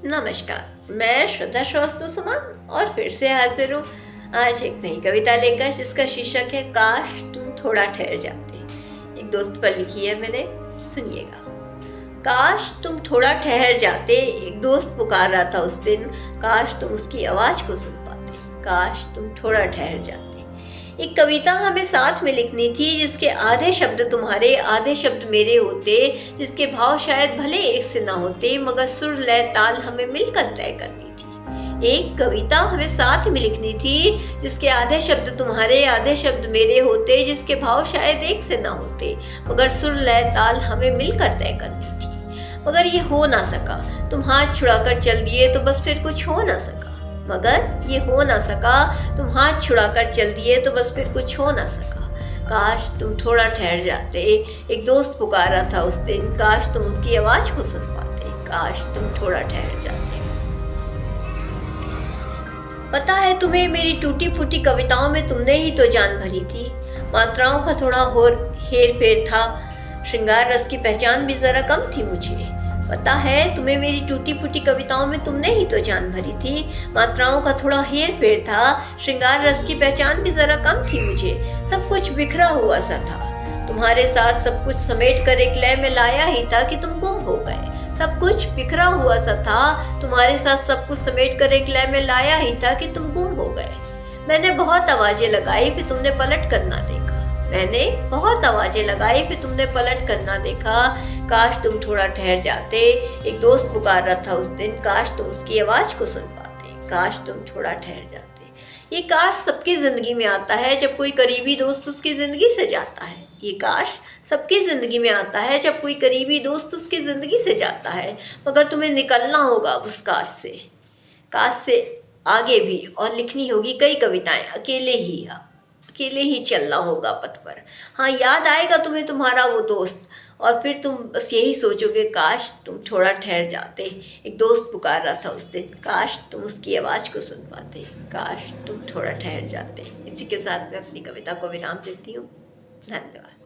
नमस्कार, मैं श्रद्धा श्रीवास्तव सुमन और फिर से हाजिर हूँ आज एक नई कविता लेकर, जिसका शीर्षक है काश तुम थोड़ा ठहर जाते। एक दोस्त पर लिखी है मैंने, सुनिएगा। काश तुम थोड़ा ठहर जाते, एक दोस्त पुकार रहा था उस दिन, काश तुम उसकी आवाज को सुन पाते, काश तुम थोड़ा ठहर जाते। एक कविता हमें साथ में लिखनी थी, जिसके आधे शब्द तुम्हारे आधे शब्द मेरे होते, जिसके भाव शायद भले एक से ना होते, मगर सुर लय ताल हमें मिलकर तय करनी थी। एक कविता हमें साथ में लिखनी थी, जिसके आधे शब्द तुम्हारे आधे शब्द मेरे होते, जिसके भाव शायद एक से ना होते, मगर सुर लय ताल हमें मिलकर तय करनी थी। मगर ये हो ना सका, तुम हाथ छुड़ाकर चल दिए तो बस फिर कुछ हो ना सका। मगर ये हो ना सका, तुम हाथ छुड़ाकर चल दिए तो बस फिर कुछ हो ना सका। काश तुम थोड़ा ठहर जाते, एक दोस्त पुकारा था उस दिन, काश तुम उसकी आवाज को सुन पाते, काश तुम थोड़ा ठहर जाते। पता है तुम्हें, मेरी टूटी फूटी कविताओं में तुमने ही तो जान भरी थी। मात्राओं का थोड़ा और हेर फेर था, श्रृंगार रस की पहचान भी जरा कम थी मुझे। पता है तुम्हें, मेरी टूटी फूटी कविताओं में तुमने ही तो जान भरी थी। मात्राओं का थोड़ा हेर फेर था, श्रृंगार रस की पहचान भी जरा कम थी मुझे। सब कुछ बिखरा हुआ सा था, तुम्हारे साथ सब कुछ समेट कर एक लय में लाया ही था कि तुम गुम हो गए। सब कुछ बिखरा हुआ सा था, तुम्हारे साथ सब कुछ समेट कर एक लय में लाया ही था कि तुम गुम हो गए। मैंने बहुत आवाजें लगाई, फिर तुमने पलट कर ना देखा। मैंने बहुत आवाजें लगाई, फिर तुमने पलट कर ना देखा। काश तुम थोड़ा ठहर जाते, एक दोस्त पुकार रहा था उस दिन, काश तुम उसकी आवाज को सुन पाते, काश तुम थोड़ा ठहर जाते। ये काश सबकी जिंदगी में आता है जब कोई करीबी दोस्त उसकी जिंदगी से जाता है। ये काश सबकी जिंदगी में आता है जब कोई करीबी दोस्त उसकी जिंदगी से जाता है, मगर तुम्हें निकलना होगा उस काश से आगे भी, और लिखनी होगी कई कविताएं अकेले ही चलना होगा पथ पर। हाँ, याद आएगा तुम्हें तुम्हारा वो दोस्त, और फिर तुम बस यही सोचोगे काश तुम थोड़ा ठहर जाते। एक दोस्त पुकार रहा था उस दिन, काश तुम उसकी आवाज़ को सुन पाते, काश तुम थोड़ा ठहर जाते। इसी के साथ मैं अपनी कविता को विराम देती हूँ। धन्यवाद।